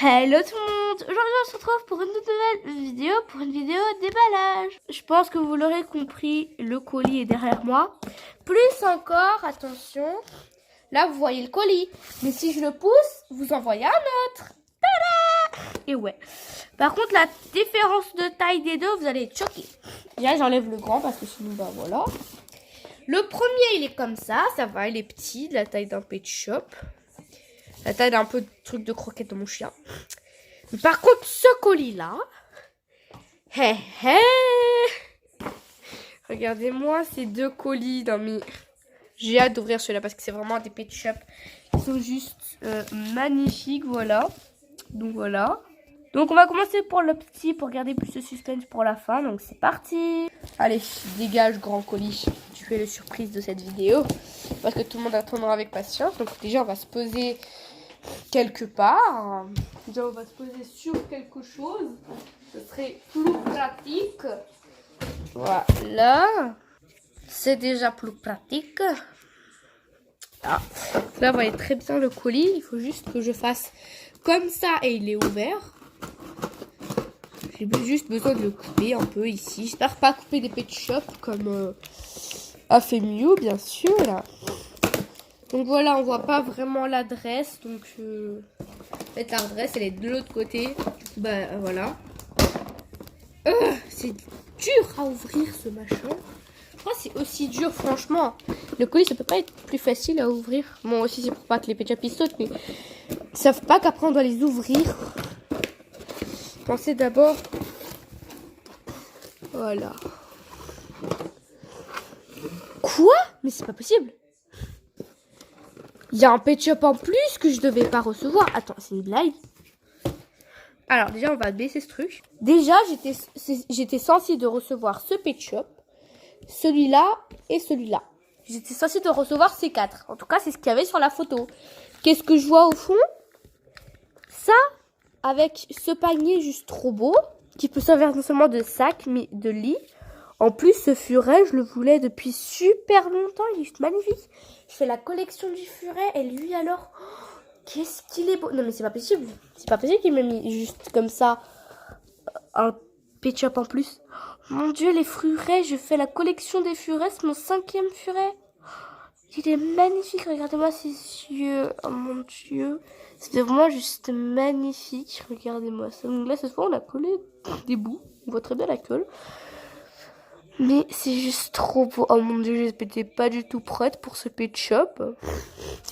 Hello tout le monde. Aujourd'hui on se retrouve pour une nouvelle vidéo, déballage. Je pense que vous l'aurez compris, le colis est derrière moi. Plus encore, attention, là vous voyez le colis, mais si je le pousse, vous en voyez un autre. Tada! Et ouais, par contre la différence de taille des deux, vous allez être choqués. Déjà j'enlève le grand parce que sinon bah voilà. Le premier il est comme ça va, il est petit, de la taille d'un pet shop. La taille d'un peu de truc de croquette de mon chien. Mais par contre, ce colis-là, regardez-moi ces deux colis. Non mais, j'ai hâte d'ouvrir celui-là parce que c'est vraiment des pet shop. Ils sont juste magnifiques, voilà. Donc voilà. Donc on va commencer pour le petit pour garder plus de suspense pour la fin. Donc c'est parti. Allez, dégage grand colis. Tu fais le surprise de cette vidéo parce que tout le monde attendra avec patience. Donc déjà on va se poser quelque part. Déjà on va se poser sur quelque chose. Ce serait plus pratique. Voilà. C'est déjà plus pratique. Ah, là vous voyez très bien le colis. Il faut juste que je fasse comme ça et il est ouvert. J'ai juste besoin de le couper un peu ici. J'espère pas couper des pet shops comme a fait mieux bien sûr là. Donc voilà, on voit pas vraiment l'adresse. Donc en fait l'adresse elle est de l'autre côté. Du coup bah voilà. C'est dur à ouvrir ce machin. Je crois que c'est aussi dur franchement. Le colis ça peut pas être plus facile à ouvrir. Bon aussi c'est pour pas que les pet shops ils sautent, mais ils savent pas qu'après on doit les ouvrir. Pensez d'abord. Voilà. Quoi? Mais c'est pas possible. Il y a un pet shop en plus que je devais pas recevoir. Attends, c'est une blague. Alors déjà, on va baisser ce truc. Déjà, j'étais censée de recevoir ce pet shop, celui-là et celui-là. J'étais censée de recevoir ces quatre. En tout cas, c'est ce qu'il y avait sur la photo. Qu'est-ce que je vois au fond? Ça, avec ce panier juste trop beau, qui peut servir non seulement de sac, mais de lit. En plus, ce furet, je le voulais depuis super longtemps. Il est juste magnifique. Je fais la collection du furet. Et lui, alors, qu'est-ce qu'il est beau. Non, mais c'est pas possible. C'est pas possible qu'il m'ait mis juste comme ça un pet shop en plus. Mon Dieu, les furets. Je fais la collection des furets. C'est mon 5e furet. Il est magnifique. Regardez-moi ses yeux. Oh mon Dieu. C'est vraiment juste magnifique. Regardez-moi ça. Donc là, cette fois, on a collé des bouts. On voit très bien la colle. Mais c'est juste trop beau. Oh mon Dieu, je n'étais pas du tout prête pour ce pet shop.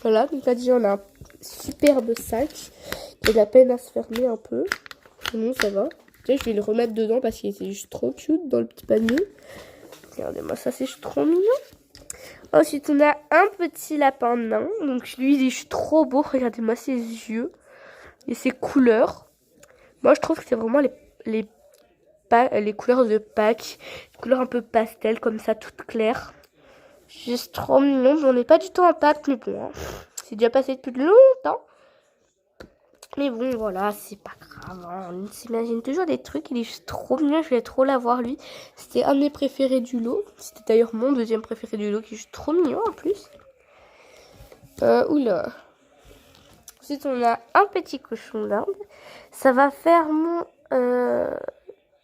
Voilà, donc là déjà on a un superbe sac qui a de la peine à se fermer un peu. Sinon ça va. Tiens, je vais le remettre dedans parce qu'il était juste trop cute dans le petit panier. Regardez-moi ça, c'est juste trop mignon. Ensuite on a un petit lapin nain. Donc lui il est juste trop beau. Regardez-moi ses yeux et ses couleurs. Moi je trouve que c'est vraiment les couleurs de Pâques, des couleurs un peu pastel comme ça, toutes claires. Juste trop mignon. On n'est pas du tout en Pâques, mais bon, hein. C'est déjà passé depuis longtemps. Mais bon, voilà, c'est pas grave. Hein. On s'imagine toujours des trucs. Il est juste trop mignon. Je voulais trop l'avoir, lui. C'était un de mes préférés du lot. C'était d'ailleurs mon 2e préféré du lot, qui est juste trop mignon en plus. Oula. Ensuite, on a un petit cochon d'Inde. Ça va faire mon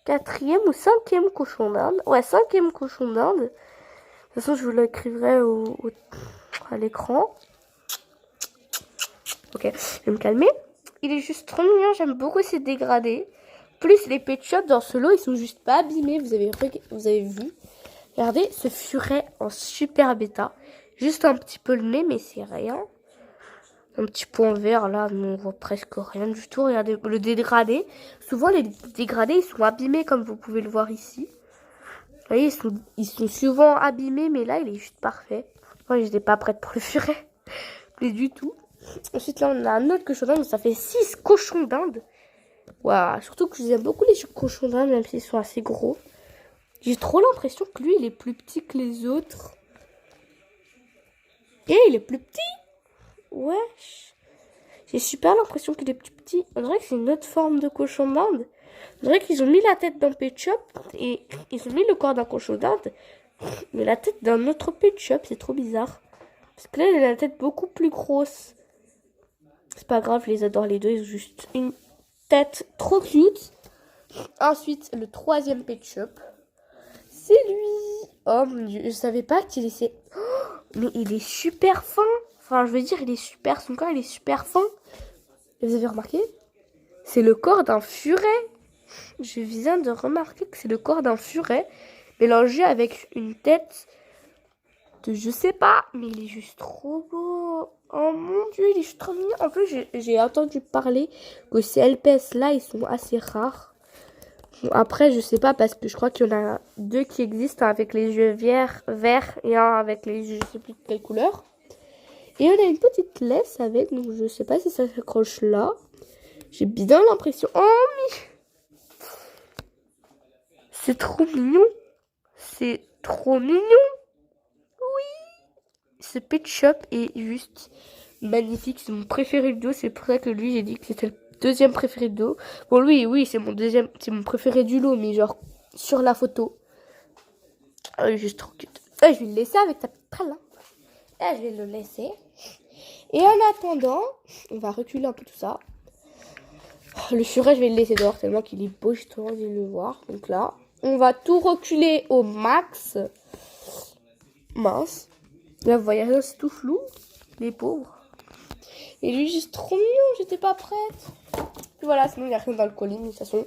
4e ou 5e cochon d'Inde. Ouais, 5e cochon d'Inde. De toute façon, je vous l'écrirai à l'écran. Ok, je vais me calmer. Il est juste trop mignon. J'aime beaucoup ces dégradés. Plus les pet shops dans ce lot, ils sont juste pas abîmés. Vous avez vu. Regardez ce furet en super bêta. Juste un petit peu le nez, mais c'est rien. Un petit point vert là, mais on voit presque rien du tout. Regardez le dégradé. Souvent les dégradés ils sont abîmés comme vous pouvez le voir ici. Vous voyez, ils sont souvent abîmés, mais là il est juste parfait. Moi j'étais pas prête pour le furet. Mais du tout. Ensuite là on a un autre cochon d'Inde, ça fait 6 cochons d'Inde. Waouh, surtout que j'aime beaucoup les cochons d'Inde, même s'ils sont assez gros. J'ai trop l'impression que lui il est plus petit que les autres. Et il est plus petit. Wesh. J'ai super l'impression qu'il est plus petit. On dirait que c'est une autre forme de cochon d'Inde. On dirait qu'ils ont mis la tête d'un pet shop et ils ont mis le corps d'un cochon d'Inde, mais la tête d'un autre pet shop. C'est trop bizarre. Parce que là, il a la tête beaucoup plus grosse. C'est pas grave, je les adore les deux. Ils ont juste tête trop cute. Ensuite, le troisième Pet Shop. C'est lui. Oh mon dieu, je savais pas qu'il était... Oh, mais il est super fin. Enfin, je veux dire, il est super... Son corps, il est super fin. Et vous avez remarqué? C'est le corps d'un furet. Je viens de remarquer que c'est le corps d'un furet mélangé avec une tête de je sais pas. Mais il est juste trop beau. Oh mon dieu, il est juste trop mignon. En plus, j'ai entendu parler que ces LPS là, ils sont assez rares. Bon, après, je sais pas parce que je crois qu'il y en a 2 qui existent, un avec les yeux verts et un avec les yeux, je sais plus de quelle couleur. Et on a une petite laisse avec, donc je sais pas si ça s'accroche là. J'ai bien l'impression. Oh, mais c'est trop mignon. C'est trop mignon. Oui. Ce Pet Shop est juste magnifique. C'est mon préféré du dos. C'est pour ça que lui, j'ai dit que c'était le deuxième préféré du lot. Bon, lui, oui, c'est mon préféré du lot, mais genre sur la photo. Ah, juste trop cute. Ah, je vais le laisser avec ta pelle. Ah, je vais le laisser. Et en attendant, on va reculer un peu tout ça. Le furet, je vais le laisser dehors tellement qu'il est beau. J'ai trop envie de le voir. Donc là, on va tout reculer au max. Mince. Là, vous voyez rien, c'est tout flou. Les pauvres. Et lui, juste trop mignon. J'étais pas prête. Puis voilà, sinon, il n'y a rien dans le colis. Mais de toute façon,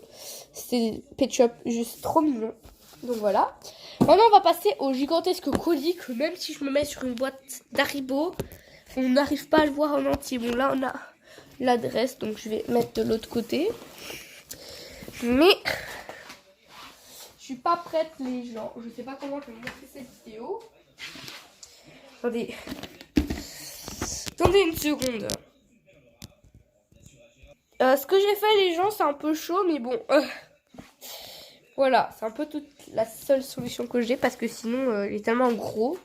c'est Pet Shop. Juste trop mignon. Donc voilà. Maintenant, on va passer au gigantesque colis. Que même si je me mets sur une boîte d'Haribo, on n'arrive pas à le voir en entier. Bon, là, on a l'adresse. Donc, je vais mettre de l'autre côté. Mais je suis pas prête, les gens. Je sais pas comment je vais montrer cette vidéo. Attendez. Attendez une seconde. Ce que j'ai fait, les gens, c'est un peu chaud, mais bon. Voilà, c'est un peu toute la seule solution que j'ai parce que sinon, il est tellement gros.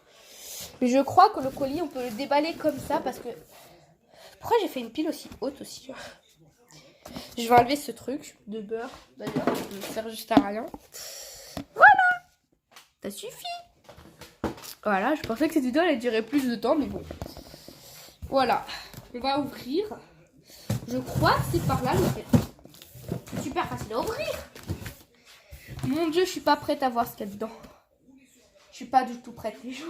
Mais je crois que le colis, on peut le déballer comme ça parce que... Pourquoi j'ai fait une pile aussi haute aussi? Je vais enlever ce truc de beurre, d'ailleurs. Ça ne sert juste à rien. Voilà! Ça suffit! Voilà, je pensais que cette vidéo allait durer plus de temps, mais bon. Voilà, on va ouvrir. Je crois que c'est par là, mais c'est super facile à ouvrir. Mon dieu, je suis pas prête à voir ce qu'il y a dedans. Je suis pas du tout prête, les gens.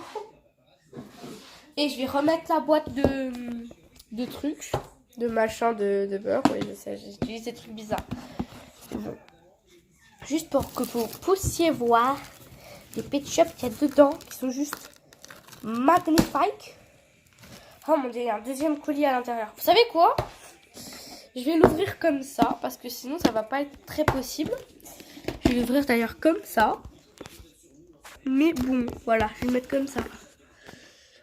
Et je vais remettre la boîte de trucs, de machin, de beurre. Oui, je sais, j'utilise des trucs bizarres. Bon. Juste pour que vous puissiez voir les Pet Shop qu'il y a dedans, qui sont juste magnifiques. Oh mon dieu, il y a un deuxième colis à l'intérieur. Vous savez quoi? Je vais l'ouvrir comme ça, parce que sinon ça va pas être très possible. Je vais l'ouvrir d'ailleurs comme ça. Mais bon, voilà, je vais le mettre comme ça.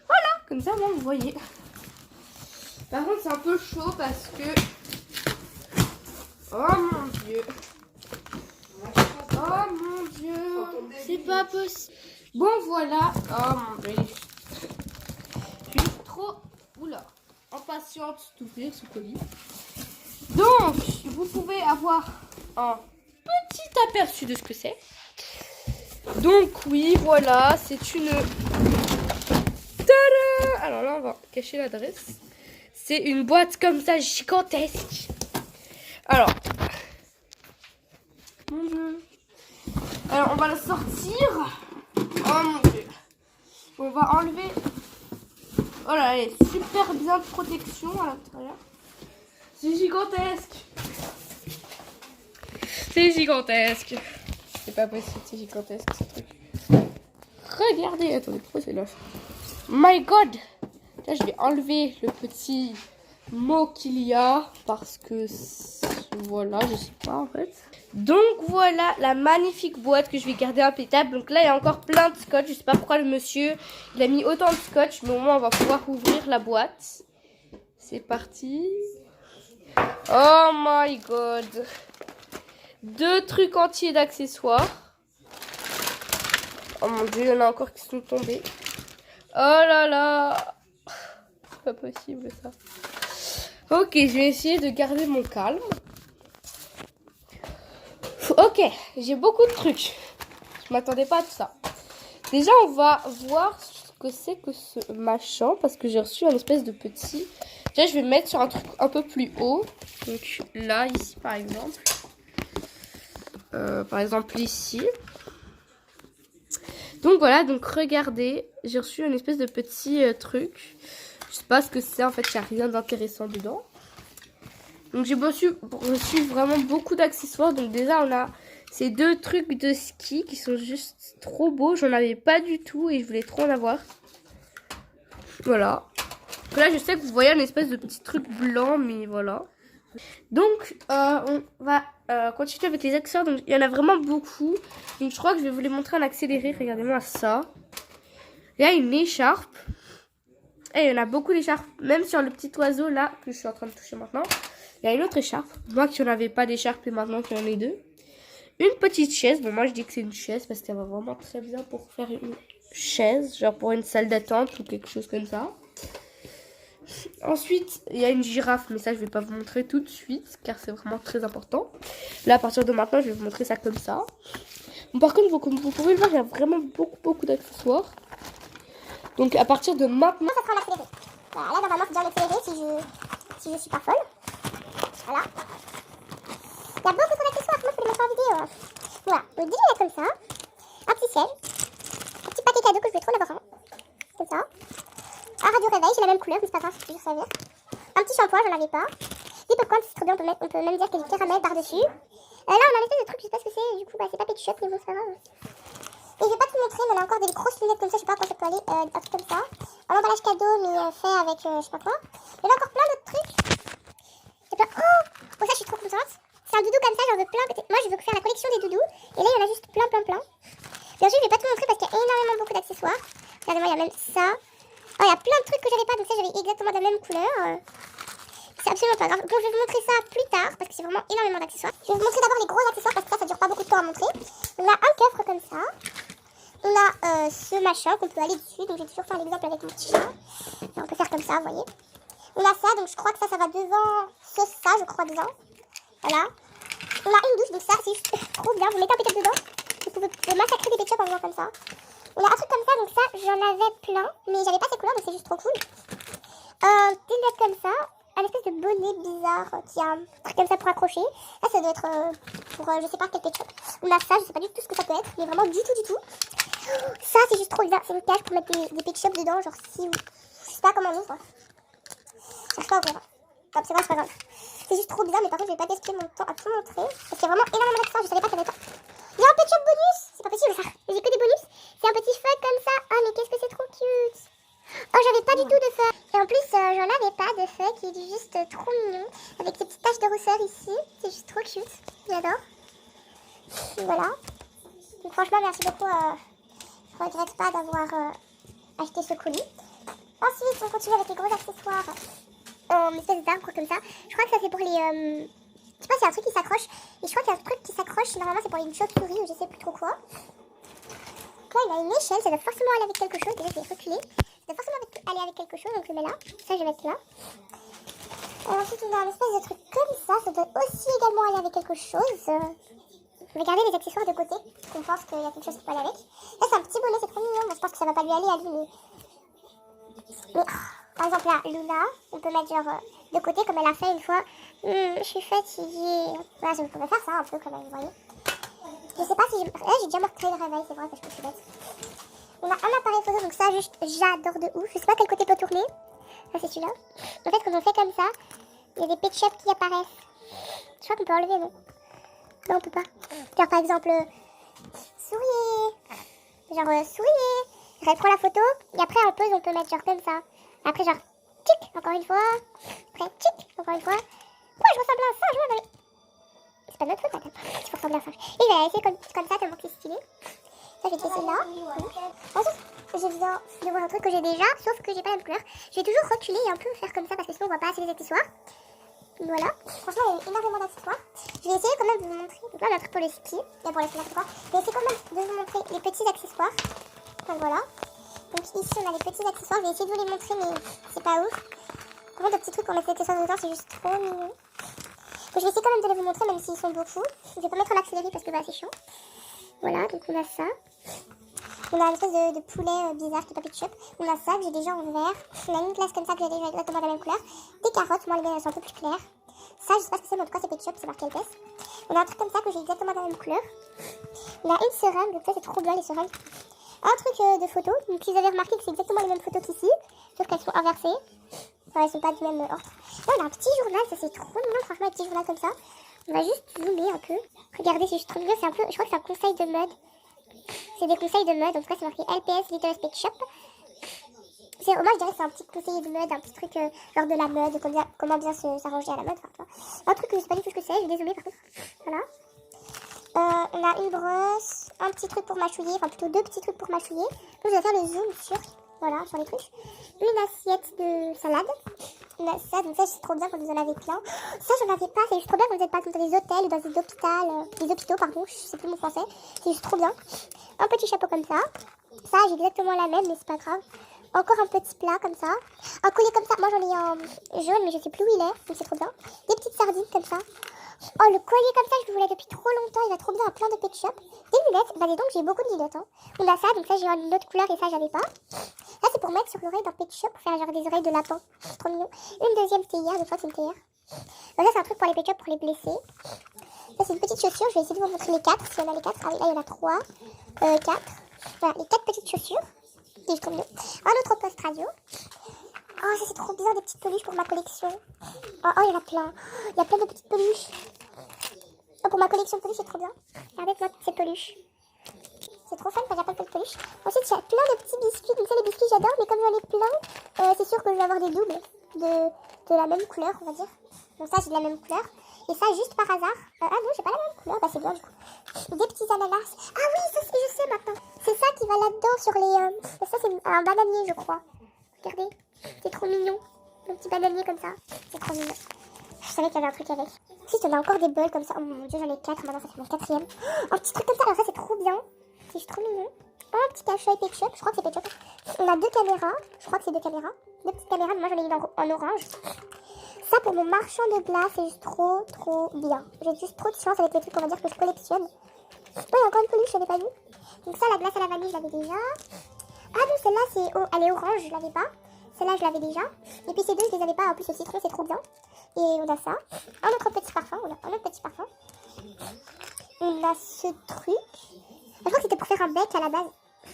Voilà, comme ça, moi, vous voyez. Par contre, c'est un peu chaud parce que... Oh mon dieu. Oh mon dieu. C'est pas possible. Bon, voilà. Oh mon dieu. Je suis trop... Oula. Impatiente d'ouvrir ce colis. Donc, vous pouvez avoir un petit aperçu de ce que c'est. Donc, oui, voilà. C'est une... Tada! Alors là, on va cacher l'adresse. C'est une boîte comme ça, gigantesque. Alors... Mon dieu. Alors, on va la sortir. Oh mon dieu. On va enlever... Oh là, elle est super bien de protection à l'intérieur. C'est gigantesque. C'est gigantesque. C'est pas possible, c'est gigantesque ce truc. Regardez, attendez, pourquoi c'est là? My God. Là, je vais enlever le petit mot qu'il y a parce que voilà, je sais pas en fait. Donc voilà la magnifique boîte que je vais garder impeccable. Donc là, il y a encore plein de scotch. Je sais pas pourquoi le monsieur il a mis autant de scotch, mais au moins on va pouvoir ouvrir la boîte. C'est parti. Oh my God. 2 trucs entiers d'accessoires. Oh mon dieu, il y en a encore qui sont tombés. Oh là là. C'est pas possible ça. Ok, je vais essayer de garder mon calme. Ok, j'ai beaucoup de trucs. Je m'attendais pas à tout ça. Déjà, on va voir ce que c'est que ce machin. Parce que j'ai reçu un espèce de petit Déjà, je vais me mettre sur un truc un peu plus haut. Donc là, ici, par exemple. Par exemple, ici. Donc voilà, donc regardez. J'ai reçu une espèce de petit truc. Je sais pas ce que c'est. En fait, il n'y a rien d'intéressant dedans. Donc j'ai reçu vraiment beaucoup d'accessoires. Donc déjà, on a ces 2 trucs de ski qui sont juste trop beaux. J'en avais pas du tout et je voulais trop en avoir. Voilà. Donc là, je sais que vous voyez un espèce de petit truc blanc, mais voilà. Donc, on va continuer avec les accessoires. Donc, il y en a vraiment beaucoup. Donc, je crois que je vais vous les montrer en accéléré. Regardez-moi ça. Il y a une écharpe. Et il y en a beaucoup d'écharpes. Même sur le petit oiseau là, que je suis en train de toucher maintenant. Il y a une autre écharpe. Moi qui n'en avais pas d'écharpe et maintenant qu'il y en a 2. Une petite chaise. Bon, moi je dis que c'est une chaise parce qu'elle va vraiment très bien pour faire une chaise. Genre pour une salle d'attente ou quelque chose comme ça. Ensuite, il y a une girafe, mais ça, je vais pas vous montrer tout de suite, car c'est vraiment très important. Là, à partir de maintenant, je vais vous montrer ça comme ça. Bon, par contre, comme vous pouvez le voir, il y a vraiment beaucoup d'accessoires. Donc, à partir de maintenant... Ça sera en accéléré. Voilà, là, normalement, c'est déjà en accéléré si je suis pas folle. Voilà. Il y a beaucoup d'accessoires, moi, je peux les montrer en vidéo. Voilà, donc déjà, il y a comme ça. Un petit siège. Un petit paquet cadeau que je vais trop en avoir un. Comme ça. Un radio réveil, j'ai la même couleur, mais c'est pas grave, ça peut toujours servir. Un petit shampoing, j'en avais pas. Des popcorn, c'est trop bien, on peut même dire qu'il y a du caramel par-dessus. Là, on a un espèce de truc, je sais pas ce que c'est, du coup, bah, c'est pas Pet Shop, mais bon, c'est pas grave. Et je vais pas tout montrer, mais on a encore des grosses lunettes comme ça, je sais pas à quoi ça peut aller, un truc comme ça. Un emballage cadeau, mais fait avec je sais pas quoi. Il y a encore plein d'autres trucs. Et plein... Oh, ça, je suis trop contente. C'est un doudou comme ça, j'en veux plein. Moi, je veux faire la collection des doudous. Et là, il y en a juste plein. Bien sûr, je vais pas tout montrer parce qu'il y a énormément beaucoup d'accessoires. Regardez-moi, il y a même ça. Oh, il y a plein de trucs que j'avais pas, donc ça j'avais exactement de la même couleur. C'est absolument pas grave. Bon, je vais vous montrer ça plus tard parce que c'est vraiment énormément d'accessoires. Je vais vous montrer d'abord les gros accessoires parce que ça dure pas beaucoup de temps à montrer. On a un coffre comme ça. On a ce machin qu'on peut aller dessus. Donc j'ai toujours fait l'exemple avec mon petit chat. On peut faire comme ça, vous voyez. On a ça, donc je crois que ça va devant ça, je crois bien. Voilà. On a une douche, donc ça c'est juste trop bien. Vous mettez un pick-up dedans. Vous pouvez massacrer des pet-shops en jouant comme ça. On a un truc comme ça, donc ça j'en avais plein, mais j'avais pas ces couleurs, donc c'est juste trop cool. Des lettres comme ça, un espèce de bonnet bizarre qui a un truc comme ça pour accrocher. Là ça doit être pour je sais pas quel pet shop. On a ça, je sais pas du tout ce que ça peut être, mais vraiment du tout. Ça c'est juste trop bizarre, c'est une cage pour mettre des pet shops dedans, genre si vous... Je sais pas comment on ouvre. Je sais pas ouvrir. Non, c'est pas grave. C'est juste trop bizarre, mais par contre je vais pas gaspiller mon temps à tout montrer, parce qu'il y a vraiment énormément d'accessoires, je savais pas qu'il y avait pas. Il y a un pet shop bonus. C'est pas possible ça. J'ai que des bonus. C'est un petit feu comme ça. Ah mais qu'est-ce que c'est trop cute. Oh j'avais pas du tout de feu. Et en plus j'en avais pas de feu qui est juste trop mignon. Avec ces petites taches de rousseur ici. C'est juste trop cute. J'adore. Voilà. Donc franchement merci beaucoup. Je regrette pas d'avoir acheté ce colis. Ensuite on continue avec les gros accessoires. Une espèce d'arbre comme ça. Je crois que ça c'est pour les... Je sais pas s'il y a un truc qui s'accroche. Et je crois qu'il y a un truc qui s'accroche. Normalement, c'est pour une chauve-souris ou je sais plus trop quoi. Donc là, il a une échelle. Ça doit forcément aller avec quelque chose. Déjà, je vais reculer. Ça doit forcément aller avec quelque chose. Donc, je le mets là. Ça, je vais mettre là. Ensuite, on a un espèce de truc comme ça. Ça doit aussi également aller avec quelque chose. Je vais garder les accessoires de côté. On pense qu'il y a quelque chose qui peut aller avec. Là, c'est un petit bonnet. C'est trop mignon. Moi, je pense que ça va pas lui aller à lui. Mais par exemple, là, Luna, on peut mettre genre de côté comme elle a fait une fois. Je suis fatiguée. Voilà, je pourrais faire ça un peu quand même, vous voyez. Je sais pas si j'ai... Là, j'ai déjà montré le réveil, c'est vrai que je me suis bête. On a un appareil photo, donc ça, juste, j'adore de ouf. Je sais pas quel côté peut tourner. Ça, c'est celui-là. En fait, quand on fait comme ça, il y a des pet shops qui apparaissent. Je crois qu'on peut enlever, non? Non, on peut pas. Genre, par exemple, souriez. Genre, souriez. Elle prend la photo, et après, en pause, on peut mettre genre comme ça. Après, genre, tic, encore une fois. Après, tic, encore une fois. Pourquoi je ressemble à un singe, moi, dans les... C'est pas notre faute, madame. Tu ressembles à un singe. Et il va essayer comme ça, tellement que c'est stylé. Ça, je vais te laisser là. Ensuite, je viens de voir un truc que j'ai déjà, sauf que j'ai pas la même couleur. Je vais toujours reculer et un peu faire comme ça, parce que sinon, on voit pas assez les accessoires. Voilà. Franchement, il y a énormément d'accessoires. Je vais essayer quand même de vous montrer. Donc là, on a un truc pour le ski. Et pour les accessoires. Je vais essayer quand même de vous montrer les petits accessoires. Donc voilà. Donc ici, on a les petits accessoires. Je vais essayer de vous les montrer, mais c'est pas ouf. Par contre, le petit truc pour mettre les accessoires dedans, c'est juste trop mignon. Donc, je vais essayer quand même de les vous montrer, même s'ils sont beaucoup. Je vais pas mettre en accéléré parce que bah, c'est chiant. Voilà, donc on a ça. On a une espèce de poulet bizarre qui est pas Pet Shop. On a ça que j'ai déjà en vert. On a une glace comme ça que j'ai déjà exactement la même couleur. Des carottes, moi les miennes elles sont un peu plus claires. Ça, je sais pas ce que c'est, mais en tout cas c'est Pet Shop, c'est marqué LPS. On a un truc comme ça que j'ai exactement la même couleur. On a une seringue, donc ça c'est trop bien les seringues. Un truc de photo, donc ils avaient remarqué que c'est exactement les mêmes photos qu'ici, sauf qu'elles sont inversées. Enfin, elles sont pas du même ordre. Là on a un petit journal, ça c'est trop mignon, franchement un petit journal comme ça. On va juste zoomer un peu. Regardez, c'est juste trop mignon, c'est un peu, je crois que c'est un conseil de mode. C'est des conseils de mode, en tout cas c'est marqué LPS Little Pet Shop. Moi je dirais que c'est un petit conseiller de mode, un petit truc genre de la mode, comment bien s'arranger à la mode. Enfin, un truc que je sais pas du tout ce que c'est, je vais dézoomer par contre. Voilà. On a une brosse, un petit truc pour mâchouiller, enfin plutôt deux petits trucs pour mâchouiller. Donc je vais faire le zoom sur les trucs. Une assiette de salade. On a ça, donc ça c'est trop bien quand vous en avez plein. Ça j'en avais pas, c'est juste trop bien quand vous êtes pas dans des hôtels ou dans des hôpitaux, pardon, je sais plus mon français. C'est juste trop bien. Un petit chapeau comme ça. Ça j'ai exactement la même mais c'est pas grave. Encore un petit plat comme ça. Un collier comme ça, moi j'en ai un jaune mais je sais plus où il est, donc c'est trop bien. Des petites sardines comme ça. Oh le collier comme ça je le voulais depuis trop longtemps, il va trop bien à plein de Pet Shop. Des lunettes, bah dis donc j'ai beaucoup de lunettes. Hein. On a ça, donc ça j'ai une autre couleur et ça j'avais pas. Ça c'est pour mettre sur l'oreille dans Pet Shop pour faire genre des oreilles de lapin. C'est trop mignon. Une deuxième théière, je crois que c'est une théière. Donc ça c'est un truc pour les Pet Shop pour les blessés. Ça c'est une petite chaussure, je vais essayer de vous montrer les 4 si on a les 4. Ah oui là il y en a 3, 4. Voilà les 4 petites chaussures. C'est trop mignon. Un autre poste radio. Oh ça c'est trop bien des petites peluches pour ma collection. Oh il y en a plein. Il y a plein de petites peluches. Oh, pour ma collection de peluches c'est trop bien. Regardez-moi toutes ces peluches. C'est trop fun quand j'ai pas de peluche. Ensuite, il y a plein de petits biscuits. Donc ça, les biscuits, j'adore. Mais comme j'en ai plein, c'est sûr que je vais avoir des doubles de la même couleur, on va dire. Donc ça, j'ai de la même couleur. Et ça, juste par hasard. Ah non, j'ai pas la même couleur. Bah, c'est bien, du coup. Des petits ananas. Ah oui, ça, je sais maintenant. C'est ça qui va là-dedans sur les... Ça, c'est un bananier, je crois. Regardez. C'est trop mignon. Un petit bananier comme ça. C'est trop mignon. Je savais qu'il y avait un truc avec. Ensuite, on a encore des bols comme ça. Oh mon dieu, j'en ai 4. Maintenant, ça fait mon 4e. Un petit truc comme ça. Alors ça, c'est trop bien. C'est trop mignon. Un petit cachet Pet Shop, je crois que c'est Pet Shop. On a 2 caméras, je crois que c'est 2 caméras. 2 petites caméras, moi j'en ai une en orange. Ça pour mon marchand de glace, c'est juste trop bien. J'ai juste trop de chance avec les trucs, on va dire, que je collectionne. Oh, il y a encore une peluche, je l'avais pas vu. Donc ça, la glace à la vanille, je l'avais déjà. Ah non, celle-là, elle est orange, je l'avais pas. Celle-là, je l'avais déjà. Et puis ces deux, je les avais pas. En plus, le citron, c'est trop bien. Et on a ça. Un autre petit parfum, On a ce truc. Je crois que c'était pour faire un bec à la base.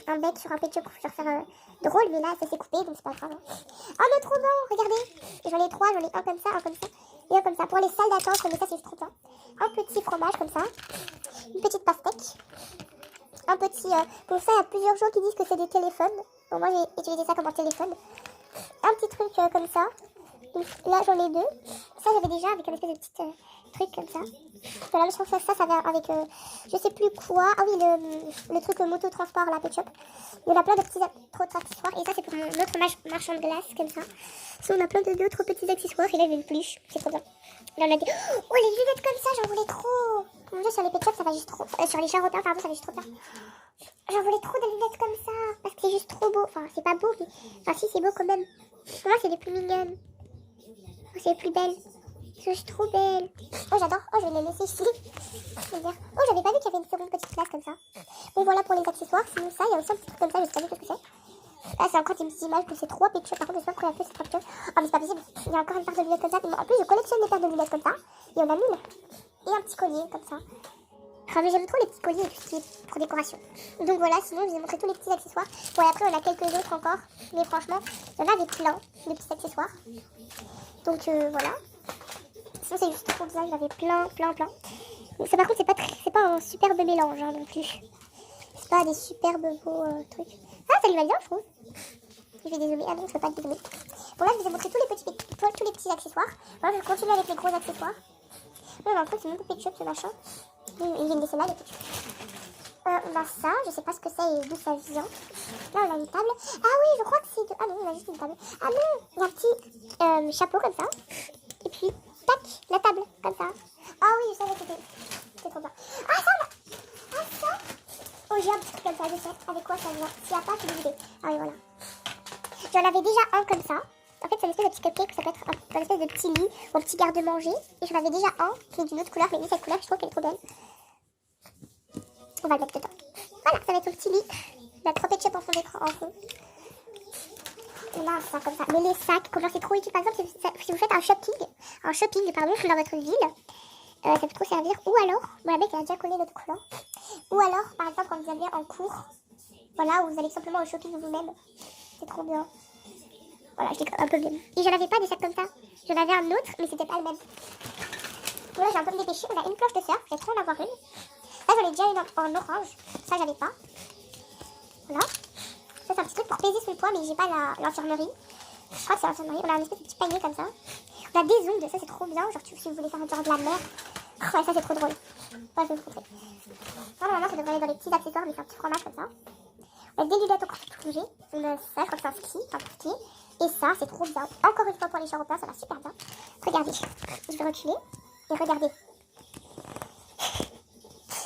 Un bec sur un Pet Shop pour faire drôle, mais là ça s'est coupé donc c'est pas grave. Un autre ruban, regardez. J'en ai 3, j'en ai un comme ça et un comme ça. Pour les salles d'attente, mais ça c'est trop bien. Un petit fromage comme ça. Une petite pastèque. Un petit. Pour ça, il y a plusieurs gens qui disent que c'est des téléphones. Bon, moi j'ai utilisé ça comme un téléphone. Un petit truc comme ça. Donc là j'en ai 2. Ça j'avais déjà avec un espèce de petit truc comme ça. Voilà, je pense que ça vient avec je sais plus quoi. Ah oui, le truc moto transport là, Pet Shop. Il y en a plein de petits trop accessoires. Et ça c'est pour mon autre marchand de glace comme ça. Sinon on a plein d'autres petits accessoires. Et là il y a une peluche, c'est trop bien. Là on a des... Oh les lunettes comme ça, j'en voulais trop. Mon dieu, sur les Pet Shop ça va juste trop. Sur les charotins pardon, ça va juste trop bien. J'en voulais trop de lunettes comme ça. Parce que c'est juste trop beau. Enfin c'est pas beau mais... Enfin si c'est beau quand même. Pour moi c'est les plus mignonnes. Oh, c'est les plus belles. Elles sont trop belles. Oh j'adore. Oh je vais les laisser ici. Je veux dire. Oh j'avais pas vu qu'il y avait une seconde petite place comme ça. Bon voilà pour les accessoires. Sinon ça il y a aussi un petit truc comme ça. Je sais pas du tout ce que c'est. Ah c'est encore des petites images que c'est 3 Pet Shop. Par contre je sais pas pourquoi il y a plus cette oh mais c'est pas possible. Il y a encore une paire de lunettes comme ça. En plus je collectionne des paires de lunettes comme ça. Et on a 1000. Et un petit collier comme ça. Ah mais j'aime trop les petits colliers et tout ce qui est pour décoration. Donc voilà, sinon je vous ai montré tous les petits accessoires. Bon et après on a quelques autres encore. Mais franchement, il y en avait plein de petits accessoires. Donc voilà. Sinon c'est juste trop bien, j'avais plein. Donc ça par contre c'est pas un superbe mélange hein, non plus. C'est pas des superbes beaux trucs. Ah ça lui va bien je trouve. Je vais dézoomer, ah non je peux pas le dézoomer. Bon là je vous ai montré tous les petits accessoires. Voilà je vais continuer avec les gros accessoires. Là on a un truc c'est même pas Pet Shop ce machin. Il vient de laisser là les Pet Shop. On a ça, je sais pas ce que c'est et d'où ça vient. Là on a une table. Ah oui je crois que c'est de... Ah non on a juste une table. Ah non il y a un petit chapeau comme ça. Et puis tac la table comme ça. Ah oui je savais que c'était trop bien. Ah ça on a... Ah ça. Oh j'ai un petit truc comme ça je sais avec quoi ça vient. S'il n'y a pas c'est des idées. Ah oui voilà. J'en avais déjà un comme ça. En fait c'est une espèce de petit cupcake, ça peut être un espèce de petit lit ou un petit garde-manger. Et j'en avais déjà un qui est d'une autre couleur, mais cette couleur je trouve qu'elle est trop belle. On va le mettre dedans. Voilà, ça va être son petit lit. Il a 3 Pet Shop en fond d'écran, en fond. On a un sac comme ça. Mais les sacs, quand genre c'est trop utile, par exemple, si vous faites un shopping pardon, dans votre ville, ça peut trop servir. Ou alors, bon, la bec elle a déjà collé l'autre couleur. Ou alors, par exemple, quand vous allez en cours, voilà, où vous allez simplement au shopping vous-même. C'est trop bien. Voilà, je l'ai un peu bien. Et j'en avais pas des sacs comme ça. J'en avais un autre, mais c'était pas le même. Bon, là, j'ai un peu me dépêché. On a une planche de surf, j'ai trop en avoir une. Là, j'en ai déjà une en orange. Ça, j'avais pas. Voilà. Ça, c'est un petit truc pour peser son poids, mais j'ai pas l'infirmerie. Je crois que c'est l'infirmerie. On a un espèce de petit panier comme ça. On a des ongles, ça c'est trop bien. Genre, si vous voulez faire genre de la mer. Oh, ouais, ça c'est trop drôle. Ouais, je vais vous montrer. Normalement, ça devrait aller dans les petits accessoires, mais c'est un petit fromage comme ça. On a des lunettes au courgé. On a ça, je crois que c'est un ski, un ski. Et ça, c'est trop bien. Encore une fois pour les charopins, ça va super bien. Regardez. Je vais reculer. Et regardez.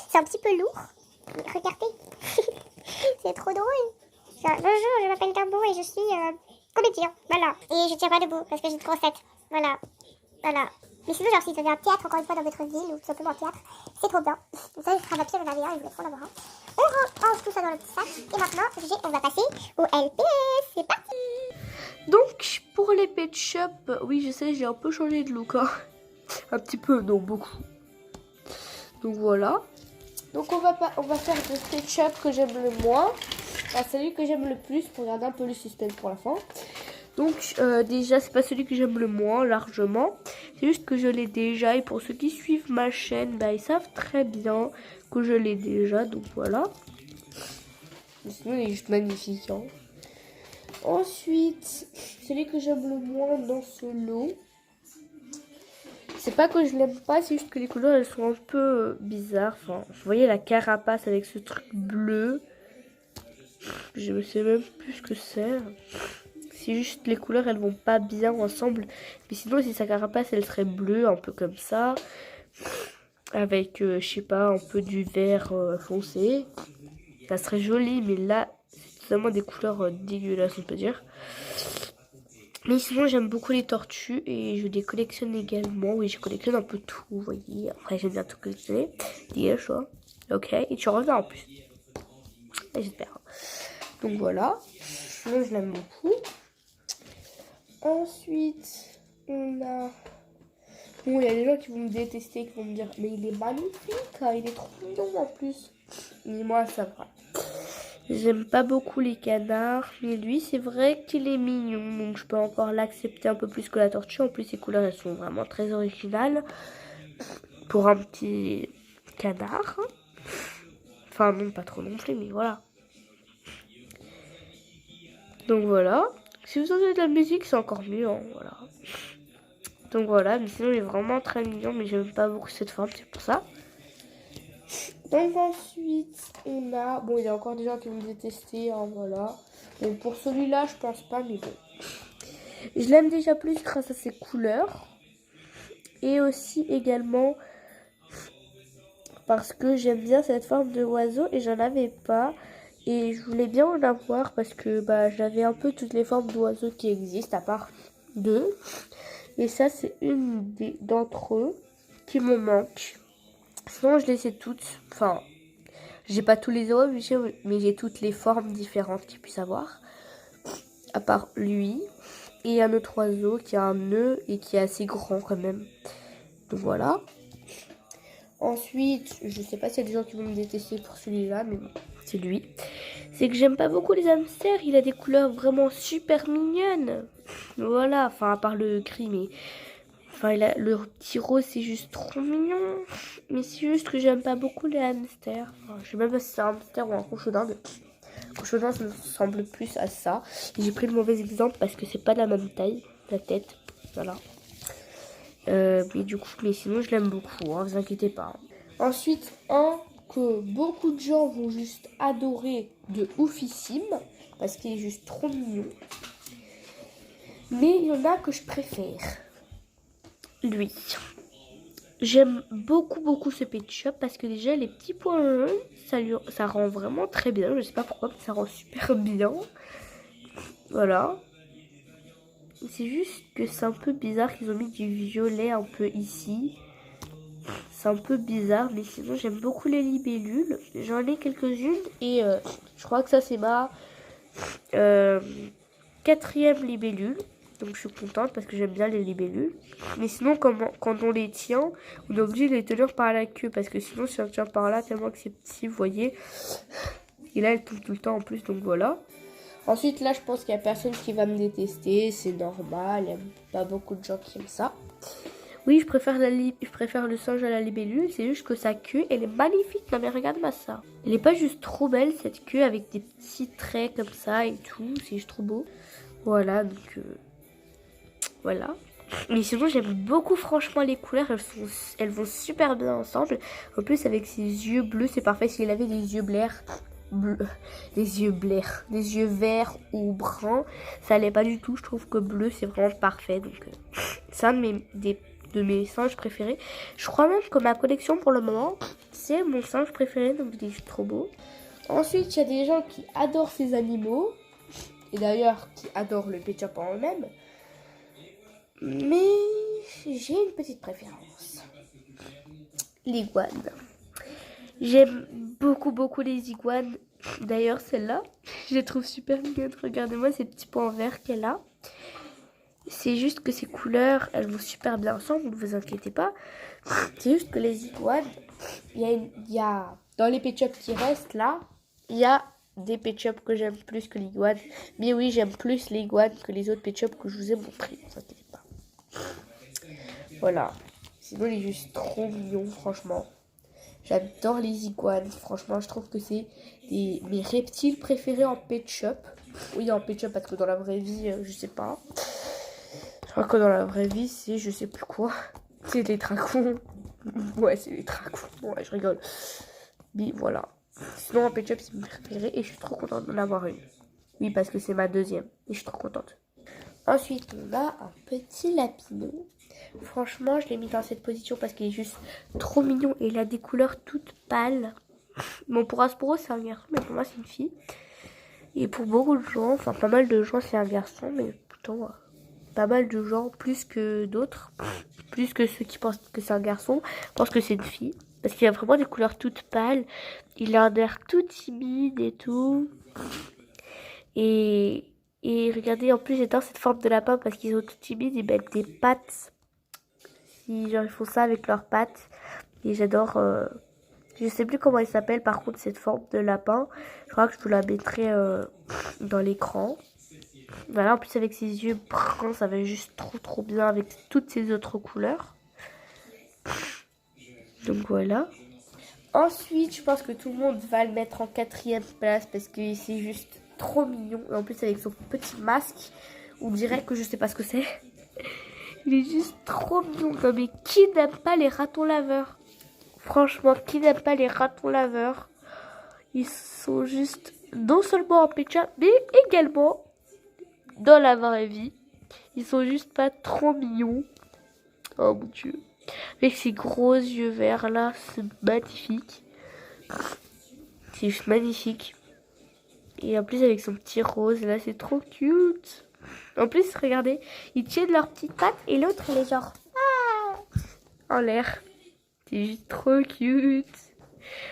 C'est un petit peu lourd. Mais regardez. C'est trop drôle. Bonjour, je m'appelle Dumbo et je suis comédien. Voilà. Et je tiens pas debout parce que j'ai une grossette. Voilà. Voilà. Mais sinon, genre, si vous avez un théâtre encore une fois dans votre ville ou tout simplement un théâtre, c'est trop bien. Vous savez, je papier, j'en avais un et je voulais trop l'avoir un. On range tout ça dans le petit sac. Et maintenant, on va passer au LPS. C'est parti. Donc, pour les Pet Shop, oui, je sais, j'ai un peu changé de look. Hein. Un petit peu, non, beaucoup. Donc, voilà. Donc, on va faire le Pet Shop que j'aime le moins. Enfin, celui que j'aime le plus pour garder un peu le suspense pour la fin. Donc, déjà, c'est pas celui que j'aime le moins, largement. C'est juste que je l'ai déjà. Et pour ceux qui suivent ma chaîne, bah, ils savent très bien que je l'ai déjà. Donc, voilà. Mais sinon, il est juste magnifique. Hein. Ensuite, celui que j'aime le moins dans ce lot, c'est pas que je l'aime pas, c'est juste que les couleurs elles sont un peu bizarres. Enfin, vous voyez la carapace avec ce truc bleu. Je ne sais même plus ce que c'est. C'est juste les couleurs elles vont pas bien ensemble. Mais sinon, si sa carapace elle serait bleue, un peu comme ça, avec je sais pas, un peu du vert foncé, ça serait joli. Mais là, c'est vraiment des couleurs dégueulasses, on peut dire. Mais sinon, j'aime beaucoup les tortues et je les collectionne également. Oui, je collectionne un peu tout, vous voyez. Après, j'aime bien tout collectionner. Dis choix. Ok, et tu reviens en plus. J'espère. Donc voilà. Sinon, je l'aime beaucoup. Ensuite, on a... Bon, il y a des gens qui vont me détester, qui vont me dire mais il est magnifique, hein, il est trop mignon en plus. Mais moi, ça va. J'aime pas beaucoup les canards, mais lui c'est vrai qu'il est mignon, donc je peux encore l'accepter un peu plus que la tortue. En plus ses couleurs elles sont vraiment très originales pour un petit canard. Enfin non, pas trop non plus, mais voilà. Donc voilà. Si vous entendez de la musique c'est encore mieux, hein, voilà. Donc voilà, mais sinon il est vraiment très mignon, mais j'aime pas beaucoup cette forme, c'est pour ça. Donc ensuite, on a... Bon, il y a encore des gens qui vont me détester, hein, voilà. Donc pour celui-là, je pense pas, mais bon. Je l'aime déjà plus grâce à ses couleurs. Et aussi également parce que j'aime bien cette forme de oiseau et j'en avais pas. Et je voulais bien en avoir parce que bah, j'avais un peu toutes les formes d'oiseaux qui existent, à part 2. Et ça, c'est une d'entre eux qui me manque. Sinon, je les ai toutes. Enfin, j'ai pas tous les oiseaux, mais j'ai toutes les formes différentes qu'il puisse avoir. À part lui. Et un autre oiseau qui a un nœud et qui est assez grand quand même. Donc voilà. Ensuite, je sais pas s'il y a des gens qui vont me détester pour celui-là, mais bon, c'est lui. C'est que j'aime pas beaucoup les hamsters. Il a des couleurs vraiment super mignonnes. Voilà, enfin à part le gris, mais... Enfin, le petit rose, c'est juste trop mignon. Mais c'est juste que j'aime pas beaucoup les hamsters. Enfin, je sais même pas si c'est un hamster ou un cochonnin. Mais cochonnin, ça me ressemble plus à ça. J'ai pris le mauvais exemple parce que c'est pas de la même taille, la tête. Voilà. Mais du coup, mais sinon, je l'aime beaucoup. Hein, vous inquiétez pas. Ensuite, un que beaucoup de gens vont juste adorer de oufissime. Parce qu'il est juste trop mignon. Mais il y en a que je préfère. Lui. J'aime beaucoup ce Pet Shop parce que déjà les petits points ça rend vraiment très bien. Je sais pas pourquoi, mais ça rend super bien. Voilà. C'est juste que c'est un peu bizarre qu'ils ont mis du violet un peu ici. C'est un peu bizarre, mais sinon j'aime beaucoup les libellules. J'en ai quelques-unes et Je crois que ça c'est ma 4e libellule. Donc je suis contente parce que j'aime bien les libellules. Mais sinon quand on les tient, on est obligé de les tenir par la queue. Parce que sinon si on tient par là tellement que c'est petit, vous voyez. Et là elle tombe tout le temps en plus, donc voilà. Ensuite là je pense qu'il n'y a personne qui va me détester. C'est normal, il n'y a pas beaucoup de gens qui aiment ça. Oui, je préfère le singe à la libellule. C'est juste que sa queue, elle est magnifique. Non mais regarde-moi ça. Elle est pas juste trop belle cette queue avec des petits traits comme ça et tout. C'est juste trop beau. Voilà, donc voilà. Mais sinon j'aime beaucoup franchement les couleurs. Elles vont super bien ensemble. En plus avec ses yeux bleus, c'est parfait. S'il avait des yeux des yeux verts ou bruns, ça allait pas du tout. Je trouve que bleu c'est vraiment parfait. Donc c'est un de mes singes préférés. Je crois même que ma collection pour le moment, c'est mon singe préféré, donc il est juste trop beau. Ensuite, il y a des gens qui adorent ces animaux, et d'ailleurs qui adorent le Pet Shop en eux-mêmes. Mais j'ai une petite préférence. L'iguane. J'aime beaucoup les iguanes. D'ailleurs, celle-là, je les trouve super mignonnes. Regardez-moi ces petits points verts qu'elle a. C'est juste que ces couleurs, elles vont super bien ensemble, ne vous inquiétez pas. C'est juste que les iguanes, il y a dans les Pet Shop qui restent là, il y a des Pet Shop que j'aime plus que l'iguane. Mais oui, j'aime plus l'iguane que les autres Pet Shop que je vous ai montrés, ne vous inquiétez pas. Voilà. Sinon, il est juste trop mignon, franchement. J'adore les iguanes. Franchement, je trouve que c'est mes reptiles préférés en Pet Shop. Oui, en Pet Shop, parce que dans la vraie vie, je sais pas. Je crois que dans la vraie vie, c'est je sais plus quoi. C'est les dragons. Ouais, c'est les dragons. Ouais, je rigole. Mais voilà. Sinon, en Pet Shop, c'est mon préféré et je suis trop contente d'en avoir une. Oui, parce que c'est ma 2e. Et je suis trop contente. Ensuite, on a un petit lapino. Franchement, je l'ai mis dans cette position parce qu'il est juste trop mignon et il a des couleurs toutes pâles. Bon, pour Asporo, c'est un garçon, mais pour moi, c'est une fille. Et pour beaucoup de gens, enfin pas mal de gens, c'est un garçon, mais pourtant, pas mal de gens, plus que d'autres, plus que ceux qui pensent que c'est un garçon, pensent que c'est une fille. Parce qu'il a vraiment des couleurs toutes pâles. Il a un air tout timide et tout. Et regardez, en plus, j'adore cette forme de lapin parce qu'ils sont tout timides. Ils mettent des pattes. Genre, ils font ça avec leurs pattes. Et j'adore. Je sais plus comment il s'appelle, par contre, cette forme de lapin. Je crois que je vous la mettrai dans l'écran. Voilà, en plus, avec ses yeux bruns, ça va juste trop bien avec toutes ces autres couleurs. Donc voilà. Ensuite, je pense que tout le monde va le mettre en 4e place parce que c'est juste trop mignon. Et en plus, avec son petit masque, on dirait que je sais pas ce que c'est. Il est juste trop mignon. Non, mais qui n'aime pas les ratons laveurs? Franchement, qui n'aime pas les ratons laveurs? Ils sont juste non seulement en Pet Shop, mais également dans la vraie vie. Ils sont juste pas trop mignons. Oh mon dieu. Avec ces gros yeux verts là, c'est magnifique. C'est juste magnifique. Et en plus avec son petit rose là, c'est trop cute. En plus, regardez, ils tiennent leurs petites pattes et l'autre elle est genre en l'air. C'est juste trop cute.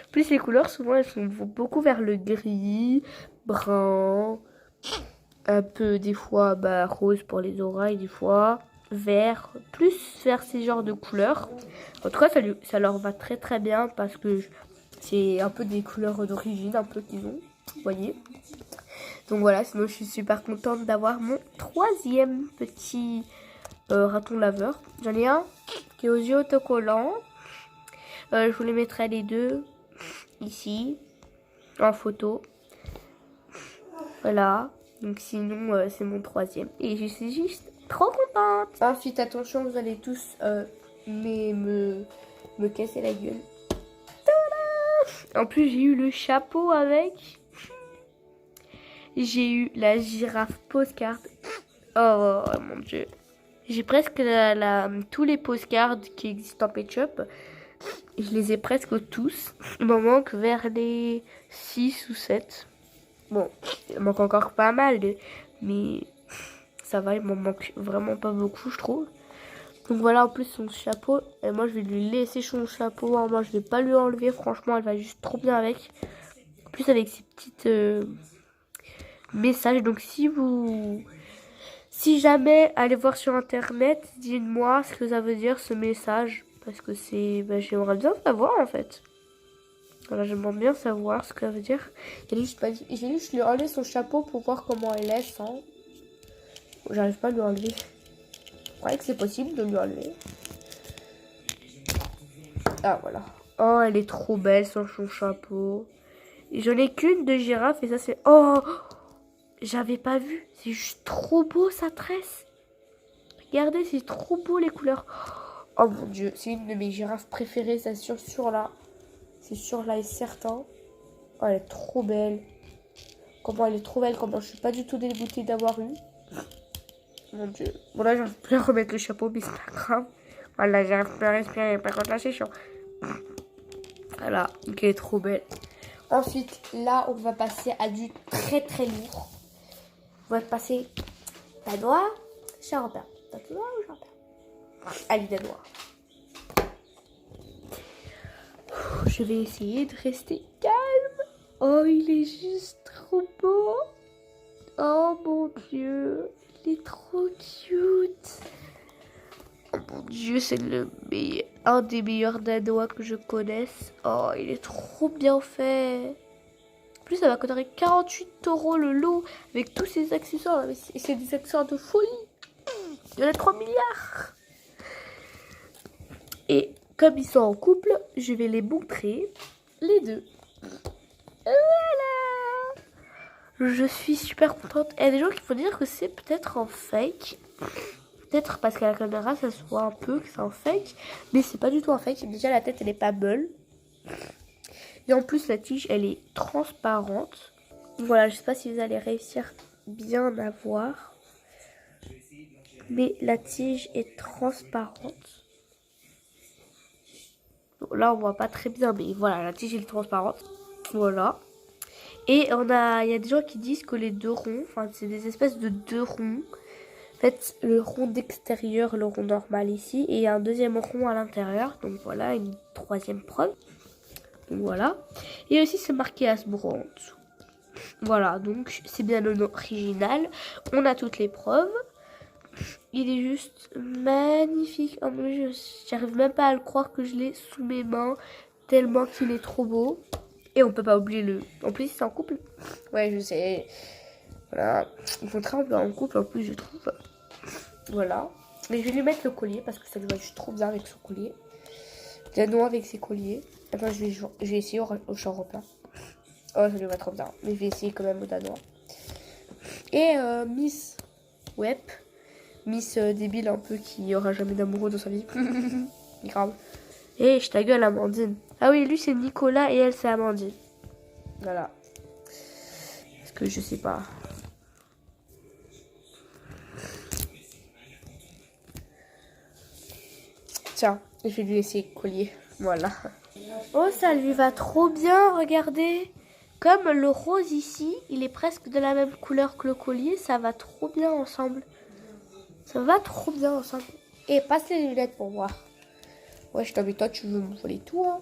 En plus les couleurs souvent elles vont beaucoup vers le gris, brun, un peu des fois rose pour les oreilles, des fois vert, plus vers ces genres de couleurs. En tout cas ça leur va très bien parce que c'est un peu des couleurs d'origine un peu qu'ils ont, vous voyez. Donc voilà, sinon je suis super contente d'avoir mon 3e petit raton laveur. J'en ai un qui est aux yeux autocollants. Je vous les mettrai les deux ici en photo. Voilà. Donc sinon c'est mon 3e. Et je suis juste trop contente. Ensuite attention, vous allez tous me casser la gueule. En plus j'ai eu le chapeau avec. J'ai eu la girafe postcard. Oh mon dieu. J'ai presque tous les postcards qui existent en Pet Shop. Je les ai presque tous. Il m'en manque vers les 6 ou 7. Bon, il manque encore pas mal. Mais ça va, il m'en manque vraiment pas beaucoup, je trouve. Donc voilà, en plus son chapeau. Et moi, je vais lui laisser son chapeau. Moi, je vais pas lui enlever. Franchement, elle va juste trop bien avec. plus avec ces petites messages. Donc si jamais allez voir sur internet, dites-moi ce que ça veut dire ce message. Parce que j'aimerais bien savoir en fait. Voilà, j'aimerais bien savoir ce que ça veut dire. J'ai juste lui enlever son chapeau pour voir comment elle est sans. J'arrive pas à lui enlever. Je croyais que c'est possible de lui enlever. Ah voilà. Oh, elle est trop belle sans son chapeau. Et j'en ai qu'une de girafe et ça c'est... Oh, j'avais pas vu. C'est juste trop beau sa tresse. Regardez, c'est trop beau les couleurs. Oh mon dieu, c'est une de mes girafes préférées, c'est sûr là. C'est sûr là et certain. Oh, elle est trop belle. Comment elle est trop belle, comment je suis pas du tout dégoûtée d'avoir eu. Mon dieu. Bon là, j'arrive plus à remettre le chapeau, mais c'est pas grave. Voilà, j'arrive plus à respirer. Par contre là, c'est chaud. Voilà, donc elle est trop belle. Ensuite, là, on va passer à du très très lourd. On va passer danois, européen. Danois ou européen? Allez, danois. Je vais essayer de rester calme. Oh, il est juste trop beau. Oh mon dieu, il est trop cute. Oh mon dieu, c'est un des meilleurs danois que je connaisse. Oh, il est trop bien fait. En plus, ça va coûter 48 € le lot avec tous ces accessoires. Et c'est des accessoires de folie. Il y en a 3 milliards. Et comme ils sont en couple, je vais les montrer les deux. Voilà. Je suis super contente. Il y a des gens qui vont dire que c'est peut-être en fake. Peut-être parce qu'à la caméra, ça se voit un peu que c'est un fake. Mais c'est pas du tout un fake. Déjà, la tête, elle est pas molle. Et en plus, la tige, elle est transparente. Voilà, je sais pas si vous allez réussir bien à voir. Mais la tige est transparente. Bon, là, on voit pas très bien, mais voilà, la tige est transparente. Voilà. Et il y a des gens qui disent que les deux ronds, enfin, c'est des espèces de deux ronds. En fait, le rond d'extérieur, le rond normal ici, et un deuxième rond à l'intérieur. Donc voilà, une troisième preuve. Donc voilà. Et aussi, c'est marqué Hasbro en dessous. Voilà, donc c'est bien le nom original. On a toutes les preuves. Il est juste magnifique. Oh, j'arrive même pas à le croire que je l'ai sous mes mains. Tellement qu'il est trop beau. Et on peut pas oublier le... En plus, c'est en couple. Ouais, je sais. Voilà. Ils font très bien en couple, en plus, je trouve. Voilà. Mais je vais lui mettre le collier parce que ça lui va juste trop bien avec son collier. Danois avec ses colliers. Attends, je vais essayer au champ européen. Oh, ça lui va trop bien. Mais je vais essayer quand même au danois. Et Miss Web. Miss débile un peu qui aura jamais d'amoureux dans sa vie. Grave. Et je ta gueule, Amandine. Ah oui, lui c'est Nicolas et elle c'est Amandine. Voilà. Parce que je sais pas. Tiens, je vais lui laisser le collier. Voilà. Oh, ça lui va trop bien, regardez. Comme le rose ici, il est presque de la même couleur que le collier, ça va trop bien ensemble. Ça va trop bien ensemble. Et passe les lunettes pour voir. Ouais, je t'invite, toi, tu veux me voler tout, hein.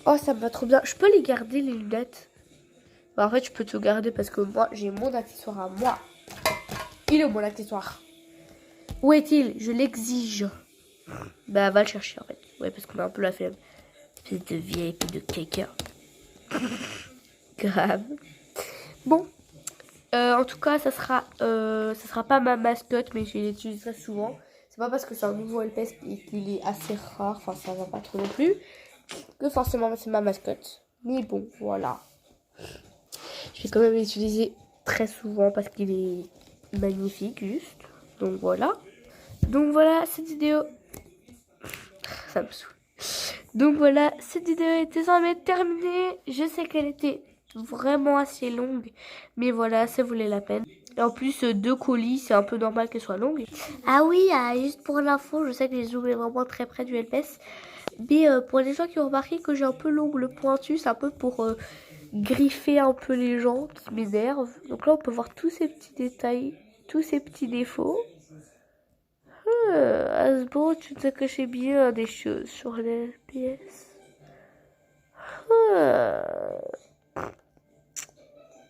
Oh, ça me va trop bien. Je peux les garder, les lunettes? Bah, en fait, je peux tout garder parce que moi, j'ai mon accessoire à moi. Il est où, mon accessoire? Où est-il? Je l'exige. Bah, va le chercher, en fait. Ouais, parce qu'on a un peu la flemme. Espèce de vieille de caca. Grave. Bon. En tout cas, ça sera pas ma mascotte, mais je l'utilise très souvent. C'est pas parce que c'est un nouveau LPS et qu'il est assez rare, enfin ça va pas trop non plus, que forcément c'est ma mascotte. Mais bon, voilà. Je vais quand même l'utiliser très souvent parce qu'il est magnifique, juste. Donc voilà. Donc voilà, cette vidéo... Ça me saoule. Donc voilà, cette vidéo est désormais terminée. Je sais qu'elle était vraiment assez longue, mais voilà, ça valait la peine. Et en plus, 2 colis, c'est un peu normal qu'elle soit longue. Ah oui, juste pour l'info, je sais que j'ai zoomé vraiment très près du LPS. Mais pour les gens qui ont remarqué que j'ai un peu l'ongle pointu, c'est un peu pour griffer un peu les gens qui m'énervent. Donc là, on peut voir tous ces petits détails, tous ces petits défauts. Hasbro, tu te cachais bien des choses sur les LPS.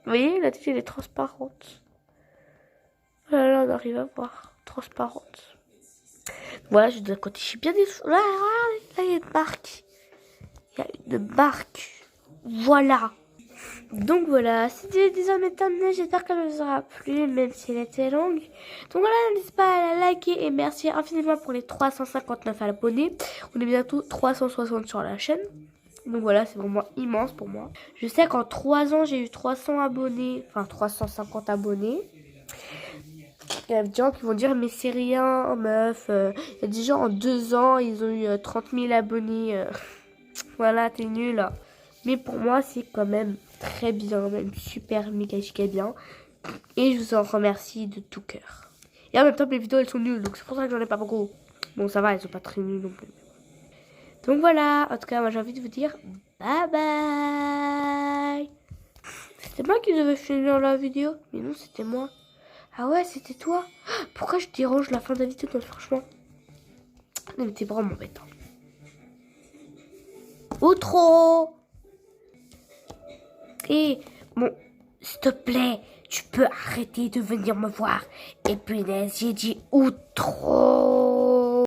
Vous voyez, la tête elle est transparente. Voilà, là on arrive à voir. Transparente. Voilà, je dois côté. Je suis bien déçue. Là, il y a une marque. Il y a une marque. Voilà. Donc voilà, c'était désormais terminé. J'espère qu'elle vous aura plu, même si elle était longue. Donc voilà, n'hésitez pas à la liker et merci infiniment pour les 359 abonnés. On est bientôt 360 sur la chaîne. Donc voilà, c'est vraiment immense pour moi. Je sais qu'en 3 ans, j'ai eu 300 abonnés, enfin 350 abonnés. Il y a des gens qui vont dire, mais c'est rien, meuf. Il y a des gens en 2 ans, ils ont eu 30 000 abonnés. Voilà, t'es nul. Mais pour moi, c'est quand même très bien, même super méga giga bien. Et je vous en remercie de tout cœur. Et en même temps, mes vidéos, elles sont nulles, donc c'est pour ça que j'en ai pas beaucoup. Bon, ça va, elles sont pas très nulles non plus. Donc voilà, en tout cas, moi j'ai envie de vous dire bye bye. C'était moi qui devais finir la vidéo, mais non, c'était moi. Ah ouais, c'était toi. Pourquoi je dérange la fin de la vidéo, donc, franchement? Non, mais t'es vraiment embêtant. Ou trop. Et bon, s'il te plaît, tu peux arrêter de venir me voir. Et punaise, j'ai dit ou trop.